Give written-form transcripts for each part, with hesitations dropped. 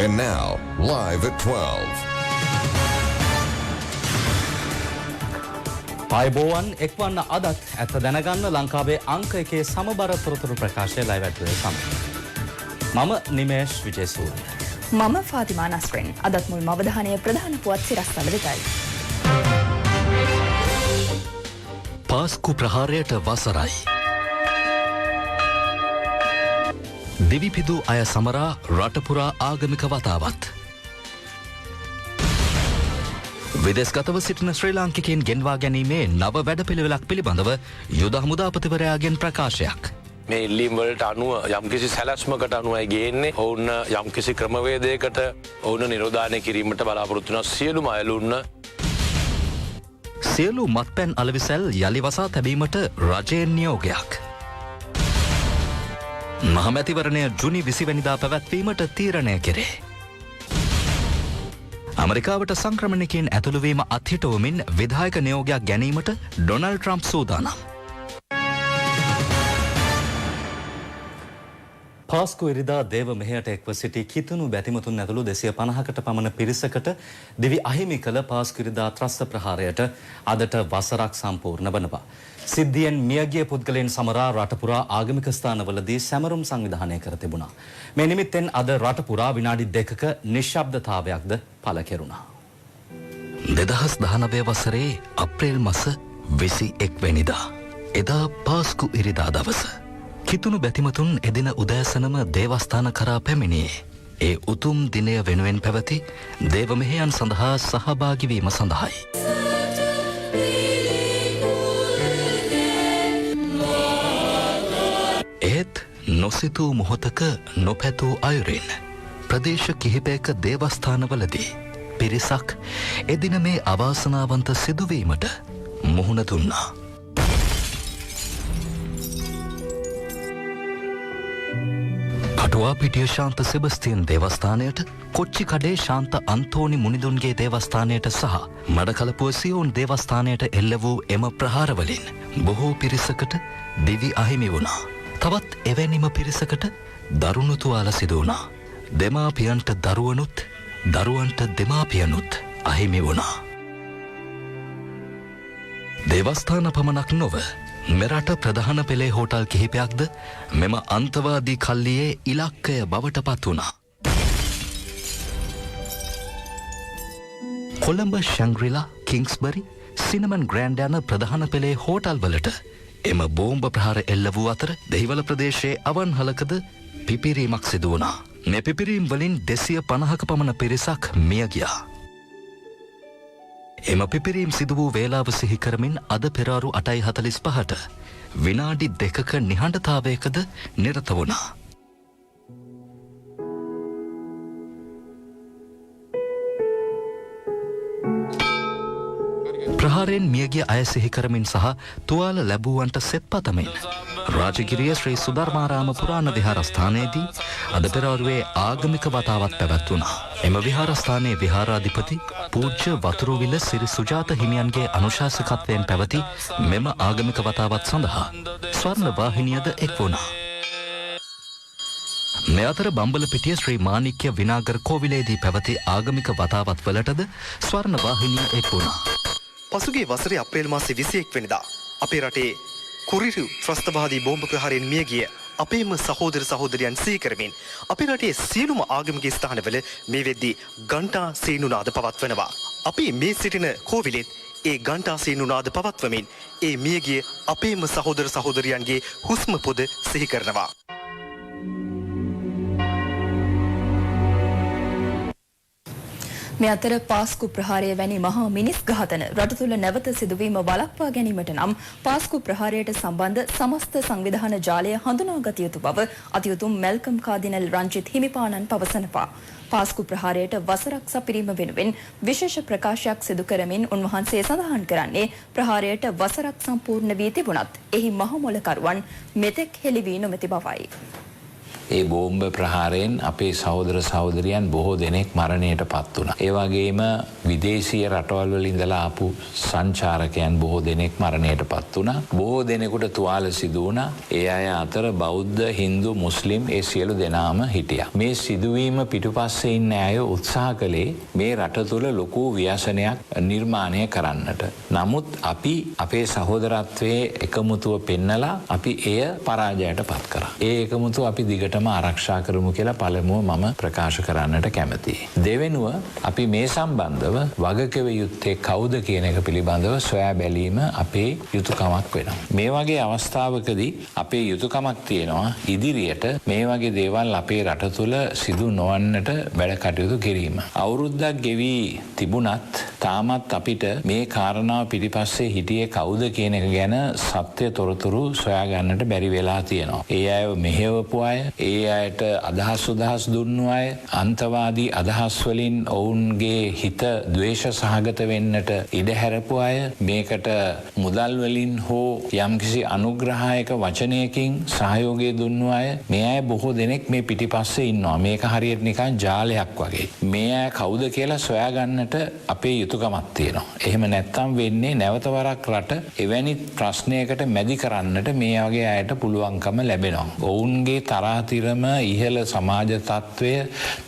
And now, live at 12. ආයුබෝවන් එක්වන්න අදත් ඇත්ත දැනගන්න ලංකාවේ අංක එකේ සමබර තොරතුරු ප්‍රකාශය ලයිව් ඇටුවේ සමග. මම නිමේෂ් විජේසූරිය. මම ෆාතිමා නස්රින්. අදත් මුල්ම අවධානය ප්‍රධාන පුවත් සිරස්තල වෙතයි. පාස්කු ප්‍රහාරයට වසරයි. දිවිපිදු අය සමරා රටපුරා ආගමික වතාවත්. විදේශගතව සිටින ශ්‍රී ලාංකිකයන් ගෙන්වා ගැනීමේ නව වැඩපිළිවෙලක් පිළිබඳව යුද හමුදාපතිවරයාගෙන් ප්‍රකාශයක්. මේ ඉල්ලීම් වලට අනුව යම්කිසි සැලැස්මකට අනුවයි ගේන්නේ. ඔවුන් යම්කිසි ක්‍රමවේදයකට ඔවුන් නිරෝධානය කිරීමට බලාපොරොත්තු වෙන සියලුම අයලුන්න සියලු මත්පැන් අලවිසැල් යලි වසා තැබීමට රජයෙන් නියෝගයක්. මහමැතිවරණය ජුනි 20 වැනිදා පැවැත්වීමට තීරණය කෙරේ. අමරිකාවට සංක්‍රමණිකයන් ඇතුළුවීම අත්හිටුවමින් විධායක නියෝගයක් ගැනීමට ඩොනල්ඩ් ට්‍රම්ප් සූදානම්. පාස්කු ඉරිදා දේව මෙහෙයට එක්ව සිටි කිතුණු බැතිමතුන් ඇතුළු 250කට පමණ පිරිසකට දිවි අහිමි කළ පාස්කු ඉරිදා ත්‍රස්ත ප්‍රහාරයට අදට වසරක් සම්පූර්ණ වනවා. සිද්ධියෙන් මියගිය පුද්ගලයන් සමරා රටපුරා ආගමික ස්ථානවලදී සැමරුම් සංවිධානය කර තිබුණා. මේ නිමිත්තෙන් අද රටපුරා විනාඩි 2ක නිශ්ශබ්දතාවයක්ද පළ කෙරුණා. 2019 වසරේ අප්‍රේල් මාස 21 වෙනිදා එදා පාස්කු ඉරිදා දවස කිතුණු බැතිමතුන් එදින උදෑසනම දේවස්ථාන කරා පැමිණියේ ඒ උතුම් දිනය වෙනුවෙන් පැවති දේව මෙහෙයන් සඳහා සහභාගී වීම සඳහායි. ඒත් නොසිතූ මොහොතක නොපැතූ අයුරින් ප්‍රදේශ කිහිපයක දේවස්ථානවලදී පිරිසක් එදින මේ අවාසනාවන්ත සිදුවීමට මුහුණ දුන්නා. කටුවාපිටිය ශාන්ත සෙබස්තියන් දේවස්ථානයට, කොච්චි කඩේ ශාන්ත අන්තෝනි මුනිදුන්ගේ දේවස්ථානයට සහ මඩකලපුව සියෝන් දේවස්ථානයට එල්ල වූ එම ප්‍රහාරවලින් බොහෝ පිරිසකට දිවි අහිමි වුණා. තවත් එවැනිම පිරිසකට දරුණු තුවාල සිදු වුණා. දෙමාපියන්ට දරුවනුත්, දරුවන්ට දෙමාපියනුත් අහිමි වුණා. දේවස්ථාන පමණක් නොව මෙරට ප්‍රධාන පෙළේ හෝටල් කිහිපයක්ද මෙම අන්තවාදී කල්ලියේ ඉලක්කය බවට පත් වුණා. කොළඹ ශැංග්‍රිලා, කිංස්බරි, සිනමන් ග්‍රෑන්ඩ් යන ප්‍රධාන පෙළේ හෝටල් වලට එම බෝම්බ ප්‍රහාර එල්ල වූ අතර දෙහිවල ප්‍රදේශයේ අවන්හලකද පිපිරීමක් සිදු වුණා. මේ පිපිරීම් වලින් 250ක පමණ පිරිසක් මිය ගියා. එම පිපිරීම් සිදු වූ වේලාව සිහි කරමින් අද පෙරවරු 8:45ට විනාඩි 2ක නිහඬතාවයකද නිරත වුණා. ප්‍රහාරයෙන් මියගිය අය සිහි කරමින් සහ තුවාල ලැබුවන්ට සෙත් පතමින් රාජගිරිය ශ්‍රී සුධර්මාරාම පුරාණ විහාරස්ථානයේදී අද පෙරවරුවේ ආගමික වතාවත් පැවැත්වුණා. එම විහාරස්ථානයේ විහාරාධිපති පූජ්‍ය වතුරුවිල සිරි සුජාත හිමියන්ගේ අනුශාසකත්වයෙන් පැවති මෙම ආගමික වතාවත් සඳහා ස්වර්ණ වාහිනියද එක් වුණා. මේ අතර බම්බලපිටිය ශ්‍රී මාණික්‍ය විනාගර කෝවිලේදී පැවති ආගමික වතාවත් වලටද ස්වර්ණ වාහිනිය එක් වුණා. පසුගිය වසරේ අප්‍රේල් මාසේ 21 වෙනිදා අපේ රටේ කුරිරු ත්‍රස්තවාදී බෝම්බ ප්‍රහාරයෙන් මියගිය අපේම සහෝදර සහෝදරයන් සිහි කරමින් අපේ රටේ සියලුම ආගමික ස්ථානවල මේ වෙද්දී ඝණ්ටා සීනුනාද පවත්වනවා. අපි මේ සිටින කෝවිලෙත් ඒ ඝණ්ටා සීනුනාද පවත්වමින් ඒ මියගිය අපේම සහෝදර සහෝදරයන්ගේ හුස්ම පොද සිහි කරනවා. මේ අතර පාස්කු ප්‍රහාරය වැනි මහා මිනිස් ඝාතන රට තුළ නැවත සිදුවීම වළක්වා ගැනීමට නම් පාස්කු ප්‍රහාරයට සම්බන්ධ සමස්ත සංවිධාන ජාලය හඳුනාගත යුතු බව අතිඋතුම් මැල්කම් කාදිනල් රංජිත් හිමිපාණන් පවසනවා. පාස්කු ප්‍රහාරයට වසරක් සපිරීම වෙනුවෙන් විශේෂ ප්‍රකාශයක් සිදු කරමින් උන්වහන්සේ සඳහන් කරන්නේ ප්‍රහාරයට වසරක් සම්පූර්ණ වී තිබුණත් එහි මහමොලකරුවන් මෙතෙක් හෙළි වී නොමැති බවයි. ඒ බෝම්බ ප්‍රහාරයෙන් අපේ සහෝදර සහෝදරියන් බොහෝ දෙනෙක් මරණයට පත් වුණා. ඒ වගේම විදේශීය රටවල් වල ඉඳලා ආපු සංචාරකයන් බොහෝ දෙනෙක් මරණයට පත් වුණා. බොහෝ දෙනෙකුට තුවාල සිදු වුණා. ඒ අය අතර බෞද්ධ, හින්දු, මුස්ලිම් ඒ සියලු දෙනාම හිටියා. මේ සිදුවීම පිටුපස්සේ ඉන්න අය උත්සාහ කළේ මේ රට තුළ ලොකු ව්‍යසනයක් නිර්මාණය කරන්නට. නමුත් අපි අපේ සහෝදරත්වයේ එකමුතුව පෙන්නලා අපි එය පරාජයට පත් කරා. ඒ එකමුතුව අපි දිගටම ආරක්ෂා කරමු කියලා පළමුව මම ප්‍රකාශ කරන්නට කැමතියි. දෙවෙනුව අපි මේ සම්බන්ධව වගකිව යුත්තේ කවුද කියන එක පිළිබඳව සොයා බැලීම අපේ යුතුකමක් වෙනවා. මේ වගේ අවස්ථාවකදී අපේ යුතුකමක් තියෙනවා ඉදිරියට මේ වගේ දේවල් අපේ රට තුළ සිදු නොවන්නට වැඩ කටයුතු කිරීම. අවුරුද්දක් ගෙවි තිබුණත් තාමත් අපිට මේ කාරණාව පිටිපස්සේ හිටියේ කවුද කියන එක ගැන සත්‍ය තොරතුරු සොයා ගන්නට බැරි වෙලා තියෙනවා. ඒ අය මෙහෙවපු අය, ඒ අයට අදහස් දුන්නු අය, අන්තවාදී අදහස් වලින් ඔවුන්ගේ හිත ද්වේෂ සහගත වෙන්නට ඉඩ හැරපු අය, මේකට මුදල් වලින් හෝ යම්කිසි අනුග්‍රහයක වචනයකින් සහයෝගය දුන්නු අය, මේ අය බොහෝ දෙනෙක් මේ පිටිපස්සේ ඉන්නවා. මේක හරියට නිකන් ජාලයක් වගේ. මේ අය කවුද කියලා සොයා ගන්නට අපේ යුතුකමක් තියෙනවා. එහෙම නැත්තම් වෙන්නේ නැවත වරක් රට එවැනි ප්‍රශ්නයකට මැදි කරන්නට මේ වගේ අයට පුළුවන්කම ලැබෙනවා. ඔවුන්ගේ තරාතිරම ඉහළ සමාජ තත්ත්වය,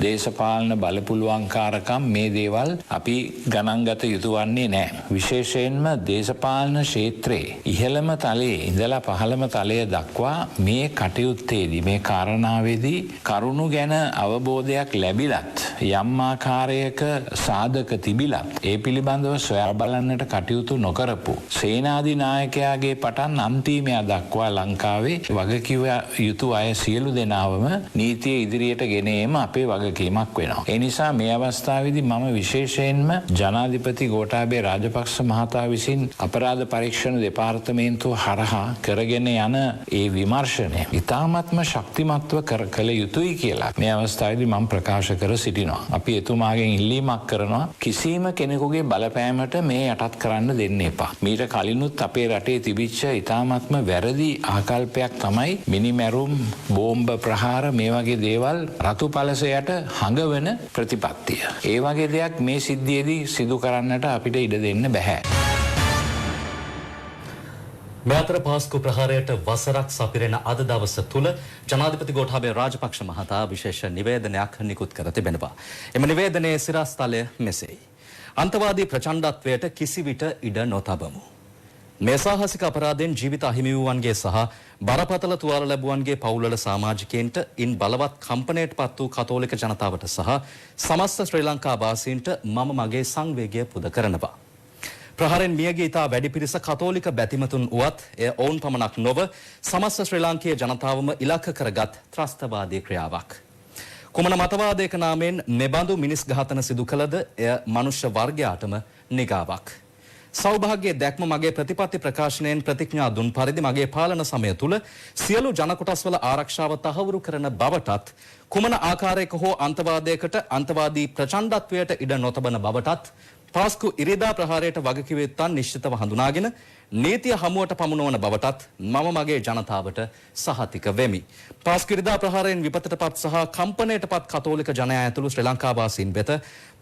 දේශපාලන බලපුලුවන්කාරකම් මේ දේවල් අපි ගණන් ගත යුතු වන්නේ නැහැ. විශේෂයෙන්ම දේශපාලන ක්ෂේත්‍රයේ ඉහළම තලයේ ඉඳලා පහළම තලය දක්වා මේ කටයුත්තේදී මේ කාරණාවේදී කරුණු ගැන අවබෝධයක් ලැබිලත් යම් ආකාරයක සාධක තිබිලත් ඒ පිළිබඳව සොයා බලන්නට කටයුතු නොකරපු සේනාධිනායකයාගේ පටන් අන්තිමයා දක්වා ලංකාවේ වගකිව යුතු අය සියලු දෙනාවම නීතිය ඉදිරියට ගෙන ඒම අපේ වගකීමක් වෙනවා. ඒ නිසා මේ අවස්ථාවේදී මම විශේෂයෙන්ම ජනාධිපති ගෝඨාභය රාජපක්ෂ මහතා විසින් අපරාධ පරීක්ෂණ දෙපාර්තමේන්තුව හරහා කරගෙන යන ඒ විමර්ශනය ඉතාමත්ම ශක්තිමත්ව කළ යුතුයි කියලා මේ අවස්ථාවේදී මම ප්‍රකාශ කර සිටිනවා. අපි එතුමාගෙන් ඉල්ලීමක් කරනවා කිසිම කෙනෙකුගේ බලපෑමට මේ යටත් කරන්න දෙන්න එපා. මීට කලිනුත් අපේ රටේ තිබිච්ච ඉතාමත්ම වැරදි ආකල්පයක් තමයි මිනිමැරුම්, බෝම්බ ප්‍රහාර මේ වගේ දේවල් රතු පලසයට හඟවන ප්‍රතිපත්තිය. ඒ වගේ දෙයක් මේ සිද්ධියේදී සිදු කරන්නට අපිට ඉඩ දෙන්න බැහැ. මේ අතර පාස්කු ප්‍රහාරයට වසරක් සපිරෙන අද දවස තුල ජනාධිපති ගෝඨාභය රාජපක්ෂ මහතා විශේෂ නිවේදනයක් නිකුත් කර තිබෙනවා. එම නිවේදනයේ සිරස්තලය මෙසේයි. අන්තවාදී ප්‍රචණ්ඩත්වයට කිසිවිට ඉඩ නොතබමු. මේ සාහසික අපරාධයෙන් ජීවිත අහිමි වූවන්ගේ සහ බරපතල තුවාල ලැබුවන්ගේ පවුල්වල සමාජිකයන්ට ඉන් බලවත් කම්පනයට පත් වූ කතෝලික ජනතාවට සහ සමස්ත ශ්‍රී ලංකා වාසීන්ට මම මගේ සංවේගය පුද කරනවා. ප්‍රහාරයෙන් මියගිය ඉතා වැඩි පිරිස කතෝලික බැතිමතුන් වුවත් එය ඔවුන් පමණක් නොව සමස්ත ශ්‍රී ලාංකීය ජනතාවම ඉලක්ක කරගත් ත්‍රස්තවාදී ක්‍රියාවක්. කුමන මතවාදයක නාමයෙන් මෙබඳු මිනිස් ඝාතන සිදු කළද එය මනුෂ්‍ය වර්ගයාටම නිගාවක්. සෞභාග්‍යයේ දැක්ම මගේ ප්‍රතිපත්ති ප්‍රකාශනයෙන් ප්‍රතිඥා දුන් පරිදි මගේ පාලන සමය තුල සියලු ජනකොටස්වල ආරක්ෂාව තහවුරු කරන බවටත් කුමන ආකාරයක හෝ අන්තවාදයකට අන්තවාදී ප්‍රචණ්ඩත්වයට ඉඩ නොතබන බවටත් පාස්කු ඉරිදා ප්‍රහාරයට වගකිව යුත්තන් නිශ්චිතව හඳුනාගෙන නීතිය හමුවට පමුණවන බවටත් මම මගේ ජනතාවට සහතික වෙමි. පාස්කු ඉරිදා ප්‍රහාරයෙන් විපතටපත් සහ කම්පනයටපත් කතෝලික ජනයා ඇතුළු ශ්‍රී ලංකාවාසීන් වෙත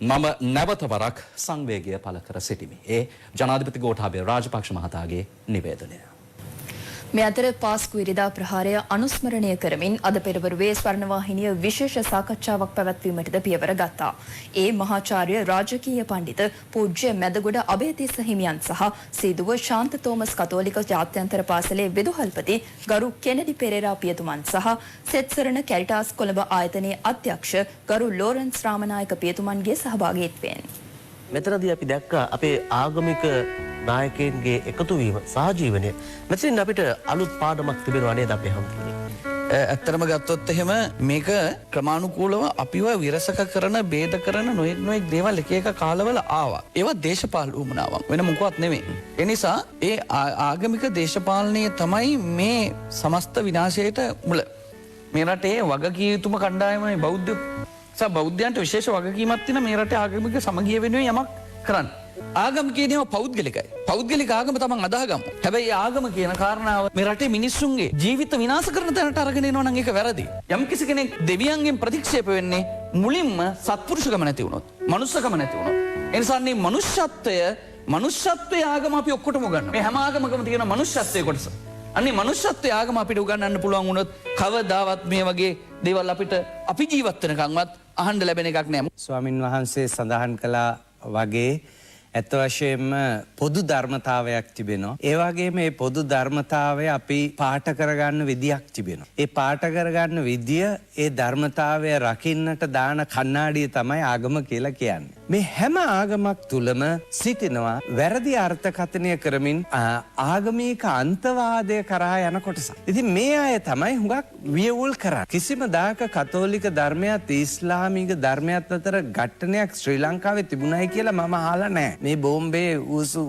මම නැවත වරක් සංවේගය පළ කර සිටිමි. ඒ ජනාධිපති ගෝඨාභය රාජපක්ෂ මහතාගේ නිවේදනය. මේ අතර පාස්කු ඉරිදා ප්‍රහාරය අනුස්මරණය කරමින් අද පෙරවරුවේ ස්වර්ණවාහිනිය විශේෂ සාකච්ඡාවක් පැවැත්වීමටද පියවර ගත්තා. ඒ මහාචාර්ය රාජකීය පඬිත පූජ්‍ය මැදගොඩ අබේතිස්ස හිමියන් සහ සීදුව ශාන්ත තෝමස් කතෝලික ජාත්‍යන්තර පාසලේ විදුහල්පති ගරු කෙනඩි පෙරේරා පියතුමන් සහ සෙත්සරණ කැරිටාස් කොළඹ ආයතනයේ අධ්‍යක්ෂ ගරු ලෝරන්ස් රාමනායක පියතුමන්ගේ සහභාගීත්වයෙන් මෙතනදී අපි දැක්කා අපේ ආගමික නායකයන්ගේ එකතුවීම සහජීවනය. මෙතනින් අපිට අලුත් පාඩමක් තිබෙනවා නේද අපේ හැමෝටම. ඇත්තටම ගත්තොත් එහෙම මේක ක්‍රමානුකූලව අපිව විරසක කරන, ભેද කරන නොයෙක් දේවල් එක එක කාලවල ආවා. ඒවා දේශපාලන උමනාවක් වෙන මොකවත් නෙමෙයි. ඒ නිසා ඒ ආගමික දේශපාලනය තමයි මේ සමස්ත විනාශයට මුල. මේ රටේ වගකීම් යුතුම කණ්ඩායමයි බෞද්ධ. බෞද්ධයන්ට විශේෂ වගකීමක් තියෙන මේ රටේ ආගමික සමගිය වෙනුවෙන් යමක් කරන්න. ආගම කියනවා පෞද්ගලිකයි. පෞද්ගලික ආගම තමන් අදාගමු. හැබැයි ආගම කියන කාරණාව මේ රටේ මිනිස්සුන්ගේ ජීවිත විනාශ කරන තැනට අරගෙන එනවා නම් ඒක වැරදි. යම් කිසි කෙනෙක් දෙවියන්ගෙන් ප්‍රතික්ෂේප වෙන්නේ මුලින්ම සත්පුරුෂකම නැති වුණොත්, මනුස්සකම නැති වුණොත්. ඒ නිසා මේ මනුෂ්‍යත්වයේ ආගම අපි ඔක්කොටම ගන්නවා. මේ හැම ආගමකම තියෙන මනුෂ්‍යත්වයේ කොටස. අන්නේ මනුෂ්‍යත්වයේ ආගම අපිට උගන්වන්න පුළුවන් වුණොත් කවදාවත් මේ වගේ දේවල් අපිට අපි ජීවත් වෙනකන්වත් අහන්න ලැබෙන එකක් නෑ. ස්වාමින් වහන්සේ සඳහන් කළා වගේ ඇත්ත වශයෙන්ම පොදු ධර්මතාවයක් තිබෙනවා. ඒ වගේම මේ පොදු ධර්මතාවය අපි පාට කරගන්න විදියක් තිබෙනවා. ඒ පාට කරගන්න විදිය ඒ ධර්මතාවය රකින්නට දාන කණ්ණාඩිය තමයි ආගම කියලා කියන්නේ. මේ හැම ආගමක් තුලම සිටිනවා වැරදි අර්ථකථනය කරමින් ආගමික අන්තවාදය කරා යන කොටසක්. ඉතින් මේ අය තමයි හුඟක් වියවුල් කරන්නේ. කිසිම දායක කතෝලික ධර්මයත් ඊස්ලාමික ධර්මයත් අතර ගැටණයක් ශ්‍රී ලංකාවේ තිබුණයි කියලා මම අහලා නැහැ. මේ බෝම්බේ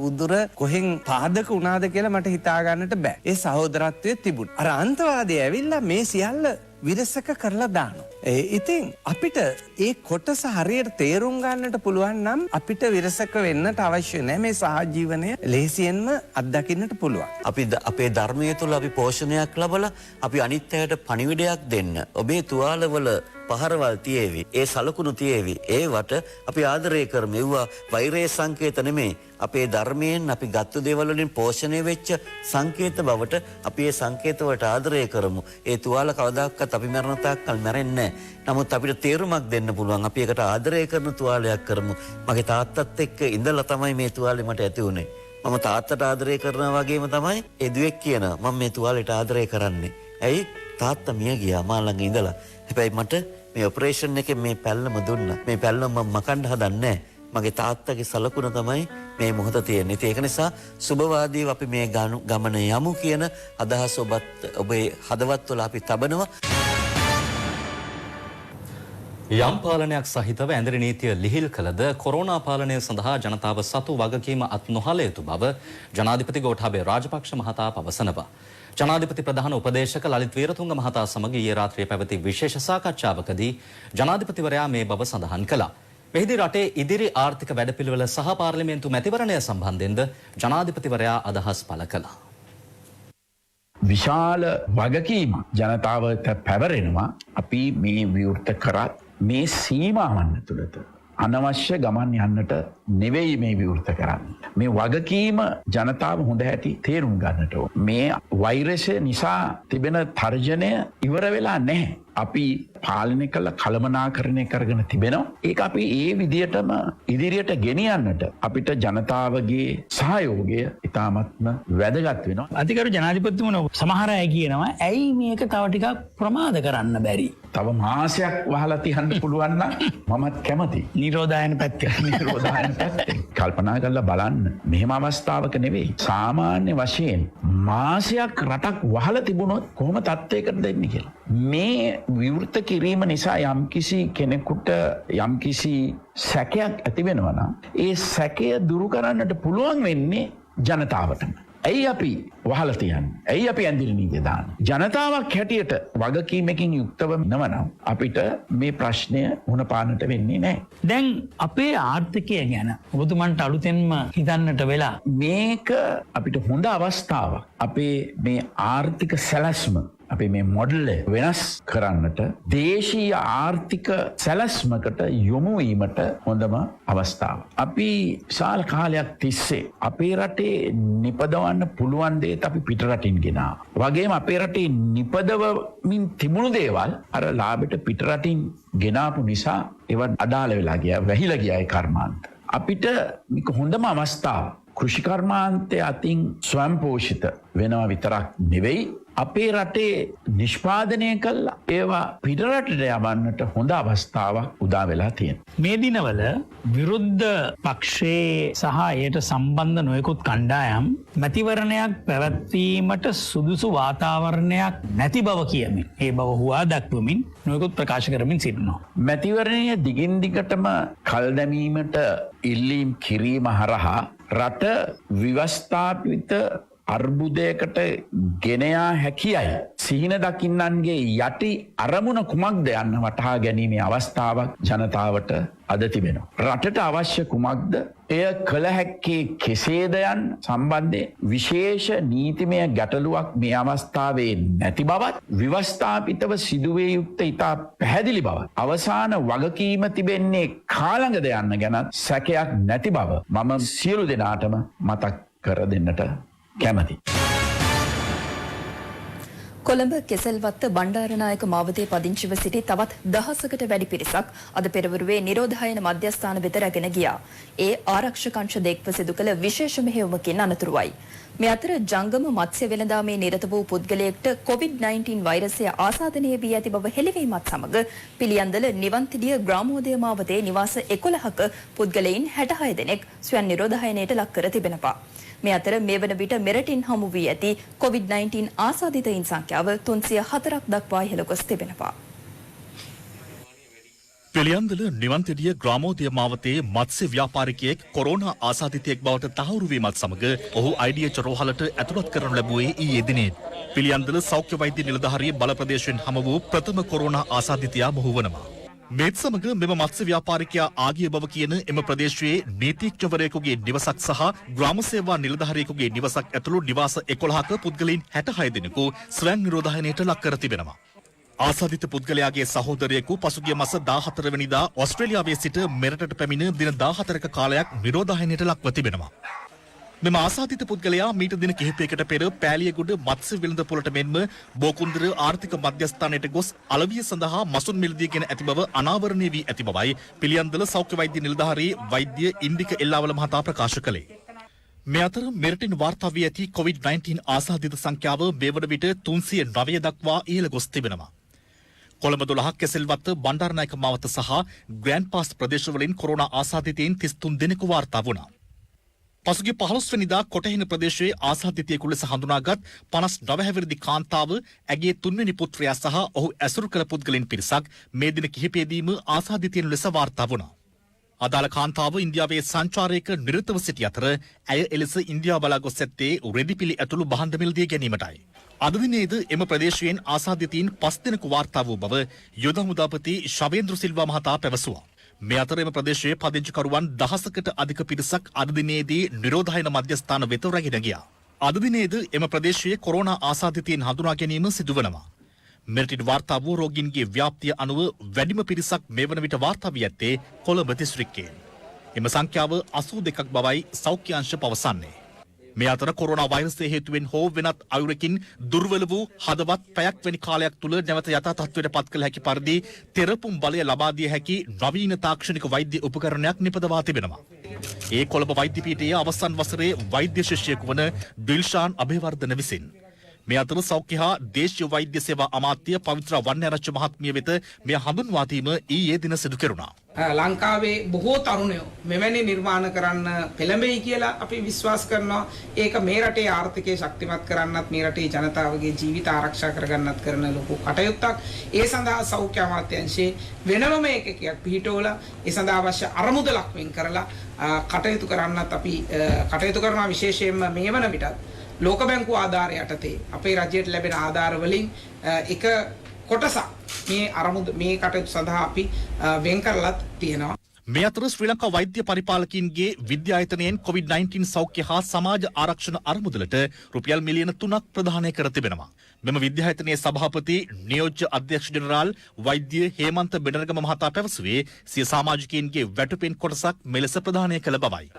උදුර කොහෙන් පාදක වුණාද කියලා මට හිතා ගන්නට බෑ. ඒ සහෝදරත්වයේ තිබුණා. අර අන්තවාදය ඇවිල්ලා මේ සියල්ල විරසක කරලා දානවා. ඉතින් අපිට ඒ කොටස හරියට තේරුම් ගන්නට පුළුවන් නම් අපිට විරසක වෙන්නට අවශ්‍ය නැහැ. මේ සහජීවනය ලේසියෙන්ම අත්දකින්නට පුළුවන්. අපි අපේ ධර්මය තුළ අපි පෝෂණයක් ලබලා අපි අනිත් අයට පණිවිඩයක් දෙන්න. ඔබේ තුවාලවල පහරවල් තියේවි. ඒ සලකුණු තියේවි. ඒවට අපි ආදරය කරමු. ඒවා වෛරයේ සංකේත නෙමෙයි. අපේ ධර්මයෙන් අපි ගත්තු දේවල් වලින් පෝෂණය වෙච්ච සංකේත බවට අපි ඒ සංකේත වලට ආදරය කරමු. ඒ තුවාල කවදාකවත් අපි මරණ තාක්කල් මැරෙන්නේ නැහැ. නමුත් අපිට තේරුමක් දෙන්න පුළුවන්. අපි ඒකට ආදරය කරන තුවාලයක් කරමු. මගේ තාත්තත් එක්ක ඉඳලා තමයි මේ තුවාලේ මට ඇති වුනේ. මම තාත්තට ආදරය කරනවා වගේම තමයි ඒ දුවෙක් කියනවා මම මේ තුවාලෙට ආදරය කරන්නේ. ඇයි? තාත්තා මිය ගියා මා ළඟ ඉඳලා. හැබැයි මට මේ ඔපරේෂන් එකේ මේ පැල්ලම දුන්නා. මේ පැල්ලම මම මකන්න හදන්නේ නැහැ. මගේ තාත්තගේ සලකුණ තමයි මේ මොහොත තියෙන්නේ. ඒක නිසා සුබවාදීව අපි මේ ගමන යමු කියන අදහස ඔබේ හදවත්වල අපි තබනවා. යම් පාලනයක් සහිතව ඇඳරි නීතිය ලිහිල් කළද කොරෝනා පාලනය සඳහා ජනතාව සතු වගකීම අත් නොහල යුතු බව ජනාධිපති ගෝඨාභය රාජපක්ෂ මහතා පවසනවා. ජනාධිපති ප්‍රධාන උපදේශක ලලිත් වීරතුංග මහතා සමග ඊයේ රාත්‍රියේ පැවති විශේෂ සාකච්ඡාවකදී ජනාධිපතිවරයා මේ බව සඳහන් කළා. මෙහිදී රටේ ඉදිරි ආර්ථික වැඩපිළිවෙල සහ පාර්ලිමේන්තු මැතිවරණය සම්බන්ධයෙන්ද ජනාධිපතිවරයා අදහස් පළ කළා. විශාල වගකීමක් ජනතාවට පැවරෙනවා. අපි මේ විවෘත කරත් මේ සීමාවන් තුළට අනවශ්‍ය ගමන් යන්නට නෙවෙයි මේ විවෘත කරන්න. මේ වගකීම ජනතාව හොඳ හැටි තේරුම් ගන්නට ඕන. මේ වෛරසය නිසා තිබෙන තර්ජනය ඉවර වෙලා නැහැ. අපි පාලනය කළ කළමනාකරණය කරගෙන තිබෙනවා. ඒක අපි ඒ විදියටම ඉදිරියට ගෙනියන්නට අපිට ජනතාවගේ සහයෝගය ඉතාමත්ම වැදගත් වෙනවා. අතිගරු ජනාධිපතිතුමනි සමහර අය කියනවා ඇයි මේක තව ටිකක් ප්‍රමාද කරන්න බැරි? තව මාසයක් වහලා තියන්න පුළුවන් නම් මමත් කැමතියි. නිරෝධායන පැත්තේ. නිරෝධායන පැත්තේ. කල්පනා කරලා බලන්න. මෙහෙම අවස්ථාවක නෙවෙයි. සාමාන්‍ය වශයෙන් මාසයක් රටක් වහලා තිබුණොත් කොහොම තත්ත්වයකට දෙන්නේ කියලා. මේ විවෘත කිරීම නිසා යම්කිසි කෙනෙකුට යම්කිසි සැකයක් ඇති වෙනවා නම් ඒ සැකය දුරු කරන්නට පුළුවන් වෙන්නේ ජනතාවටම. ඇයි අපි වහලා තියන්නේ? ඇයි අපි ඇඳිරි නීතිය දාන්නේ? ජනතාවක් හැටියට වගකීමකින් යුක්තව ඉන්නවනම් අපිට මේ ප්‍රශ්නය මුහුණ පාන්නට වෙන්නේ නැහැ. දැන් අපේ ආර්ථිකය ගැන ඔබතුමන්ට අලුතෙන්ම හිතන්නට වෙලා මේක අපිට හොඳ අවස්ථාවක්. අපේ මේ ආර්ථික සැලැස්ම අපි මේ මොඩල් වෙනස් කරන්නට දේශීය ආර්ථික සැලැස්මකට යොමු වීමට හොඳම අවස්ථාව. අපි විශාල කාලයක් තිස්සේ අපේ රටේ නිපදවන්න පුළුවන් දේත් අපි පිටරටින් ගෙනාවා. වගේම අපේ රටේ නිපදවමින් තිබුණු දේවල් අර ලාභෙට පිටරටින් ගෙනාපු නිසා ඒවත් අඩාල වෙලා ගියා, වැහිලා ගියා ඒ කර්මාන්ත. අපිට මේක හොඳම අවස්ථාව. කෘෂි කර්මාන්තය අතින් ස්වයංපෝෂිත වෙනවා විතරක් නෙවෙයි අපේ රටේ නිෂ්පාදනය කළා ඒවා පිටරටට යවන්නට හොඳ අවස්ථාවක් උදා වෙලා තියෙනවා. මේ දිනවල විරුද්ධ පක්ෂයේ සහ එයට සම්බන්ධ නොයෙකුත් කණ්ඩායම් මැතිවරණයක් පැවැත්වීමට සුදුසු වාතාවරණයක් නැති බව කියමින් ඒ බව හුවා දක්වමින් නොයෙකුත් ප්‍රකාශ කරමින් සිටිනවා. මැතිවරණය දිගින් දිගටම කල් දැමීමට ඉල්ලීම් කිරීම හරහා රට ව්‍යවස්ථාපිත අර්බුදයකට ගෙනයා හැකියයි. සිහින දකින්නන්ගේ යටි අරමුණ කුමක්ද යන්න වටහා ගැනීමේ අවස්ථාවක් ජනතාවට අද තිබෙනවා. රටට අවශ්‍ය කුමක්ද? එය කළ හැක්කේ කෙසේද යන් සම්බන්ධයෙන් විශේෂ නීතිමය ගැටලුවක් මේ අවස්ථාවේ නැති බවත්, ව්‍යවස්ථාපිතව සිදුවේ යුක්ත ඉතා පැහැදිලි බවත්, අවසාන වගකීම තිබෙන්නේ කාළඟද යන්න ගැන සැකයක් නැති බව මම සියලු දෙනාටම මතක් කර දෙන්නට කැමති. කොළඹ කෙසෙල්වත්ත බණ්ඩාරනායක මාවතේ පදිංචිව සිටි තවත් දහසකට වැඩි පිරිසක් අද පෙරවරුවේ නිරෝධායන මධ්‍යස්ථාන වෙත රැගෙන ගියා. ඒ ආරක්ෂක අංශ දෙක්ව සිදු කළ විශේෂ මෙහෙයුමකින් අනතුරුවයි. මේ අතර ජංගම මත්ස්‍ය වෙළඳාමේ නිරත වූ පුද්ගලයෙක්ට COVID-19 වෛරසය ආසාදනය වී ඇති බව හෙළිවීමත් සමග පිළියන්දල නිවන්තිඩිය ග්‍රාමෝදය මාවතේ නිවාස 11ක පුද්ගලයින් 66 දෙනෙක් ස්වයං නිරෝධායනයට ලක් කර තිබෙනවා. මේ අතර මේ වන විට මෙරටින් හමු වී ඇති COVID-19 ආසාදිතයින් සංඛ්‍යාව 304ක් දක්වා ඉහළ ගොස් තිබෙනවා. පිළියන්දල නිවන්තිඩිය ග්‍රාමෝදය මාවතේ මත්ස්‍ය ව්‍යාපාරිකයෙක් කොරෝනා ආසාදිතයෙක් බවට තහවුරු වීමත් සමග ඔහු IDH රෝහලට ඇතුළත් කරනු ලැබුවේ ඊයේ දිනේ. පිළියන්දල සෞඛ්‍ය වෛද්‍ය නිලධාරී බල ප්‍රදේශයෙන් හමු වූ ප්‍රථම කොරෝනා ආසාදිතයා මොහු වනවා. මේත් සමග මෙම මත්ස්‍ය ව්‍යාපාරිකයා ආගිය බව කියන එම ප්‍රදේශයේ නීතිඥවරයෙකුගේ නිවසක් සහ ග්‍රාම සේවා නිලධාරියෙකුගේ නිවසක් ඇතුළු නිවාස 11ක පුද්ගලයන් 66 දෙනෙකු ස්වයං නිරෝධායනයට ලක් කර තිබෙනවා. ආසාදිත පුද්ගලයාගේ සහෝදරයෙකු පසුගිය මාස 14 වෙනිදා ඕස්ට්‍රේලියාවේ සිට මෙරටට පැමිණ දින 14ක කාලයක් නිරෝධායනයට ලක්ව තිබෙනවා. මෙම ආසාදිත පුද්ගලයා මීට දින කිහිපයකට පෙර පෑලියගොඩ මත්ස්‍ය වෙළඳ පොළට මෙන්ම බෝකුන්දර ආර්ථික මධ්‍යස්ථානයට ගොස් අලවිය සඳහා මසුන් මිලදීගෙන ඇති බව අනාවරණය වී ඇති බවයි පිළියන්දල සෞඛ්‍ය වෛද්‍ය නිලධාරී වෛද්‍ය ඉන්දික එල්ලාවල මහතා ප්‍රකාශ කළේ. මේ අතර මෙරටින් වාර්තා වී ඇති COVID-19 ආසාදිත සංඛ්‍යාව මේ වන විට 309 දක්වා ඉහළ ගොස් තිබෙනවා. කොළඹ 12 කෙසෙල්වත්ත බණ්ඩාරනායක මාවත සහ ග්‍රෑන්ඩ් පාස් ප්‍රදේශවලින් කොරෝනා ආසාදිතයින් 33 දෙනෙකු වාර්තා වුණා. පසුගිය 15 වෙනිදා කොටහින ප්‍රදේශයේ ආසාදිතයෙකු ලෙස හඳුනාගත් 59 හැවිරිදි කාන්තාව ඇගේ 3 වෙනි පුත්‍රයා සහ ඔහු ඇසුරු කළ පුද්ගලයන් පිරිසක් මේ දින කිහිපයේදීම ආසාදිතයන් ලෙස වාර්තා වුණා. අදාළ කාන්තාව ඉන්දියාවේ සංචාරයක නිරතව සිටි අතර ඇය එලෙස ඉන්දියාව බලා ගොස් ඇත්තේ රෙදිපිලි ඇතුළු බහන්ද මිලදී ගැනීමටයි. අද දිනේද එම ප්‍රදේශයෙන් ආසාදිතයින් 5 දෙනෙකු වාර්තා වූ බව යුද හමුදාපති ශවේන්ද්‍ර සිල්වා මහතා පැවසුවා. මේ අතර එම ප්‍රදේශයේ පදිංචිකරුවන් දහසකට අධික පිරිසක් අද දිනේදී නිරෝධායන මධ්‍යස්ථාන වෙත රැගෙන ගියා. අද දිනේද එම ප්‍රදේශයේ කොරෝනා ආසාදිතයින් හඳුනා ගැනීම සිදුවනවා. මෙරටින් වාර්තා වූ රෝගීන්ගේ ව්‍යාප්තිය අනුව වැඩිම පිරිසක් මේ වන විට වාර්තා වී ඇත්තේ කොළඹ දිස්ත්‍රික්කයෙන්. එම සංඛ්‍යාව 82ක් බවයි සෞඛ්‍ය අංශ පවසන්නේ. මේ අතර කොරෝනා වෛරසය හේතුවෙන් හෝ වෙනත් අයුරකින් දුර්වල වූ හදවත් පැයක් වැනි කාලයක් තුළ නැවත යථා තත්ත්වයට පත් කළ හැකි පරිදි තෙරපුම් බලය ලබා දිය හැකි නවීන තාක්ෂණික වෛද්‍ය උපකරණයක් නිපදවා තිබෙනවා. ඒ කොළඹ වෛද්‍ය පීඨයේ අවසන් වසරේ වෛද්‍ය ශිෂ්‍යයෙකු වන ඩිල්ෂාන් අබේවර්ධන විසින්. මේ අතර සෞඛ්‍ය හා දේශීය වෛද්‍ය සේවා අමාත්‍ය පවිත්‍ර වන්නෑරච්චි මහත්මිය වෙත මෙය හඳුන්වා දීම ඊයේ දින සිදු කෙරුණා. ලංකාවේ බොහෝ තරුණයෝ මෙවැනි නිර්මාණ කරන්න පෙළඹෙයි කියලා අපි විශ්වාස කරනවා. ඒක මේ රටේ ආර්ථිකය ශක්තිමත් කරන්නත් මේ රටේ ජනතාවගේ ජීවිත ආරක්ෂා කරගන්නත් කරන ලොකු කටයුත්තක්. ඒ සඳහා සෞඛ්‍ය අමාත්‍යාංශයේ වෙනම ඒකකයක් පිහිටවලා ඒ සඳහා අවශ්‍ය අරමුදලක් වෙන් කරලා කටයුතු කරන්නත් අපි කටයුතු කරනවා. විශේෂයෙන්ම මේ වන විටත් ලෝක බැංකුව ආධාරය යටතේ අපේ රජයට ලැබෙන ආධාර වලින් එක කොටසක් මේ කටයුතු සඳහා අපි වෙන් කරලත් තියෙනවා. මේ අතර ශ්‍රී ලංකා වෛද්‍ය පරිපාලකින්ගේ විද්‍යායතනයෙන් COVID-19 සෞඛ්‍ය හා සමාජ ආරක්ෂණ අරමුදලට රුපියල් මිලියන 3ක් ප්‍රදානය කර තිබෙනවා. මෙම විද්‍යායතනයේ සභාපති නියෝජ්‍ය අධ්‍යක්ෂ ජෙනරාල් වෛද්‍ය හේමන්ත බෙනරගම මහතා පැවසුවේ සිය සමාජිකයින්ගේ වැටුපෙන් කොටසක් මෙලෙස ප්‍රදානය කළ බවයි.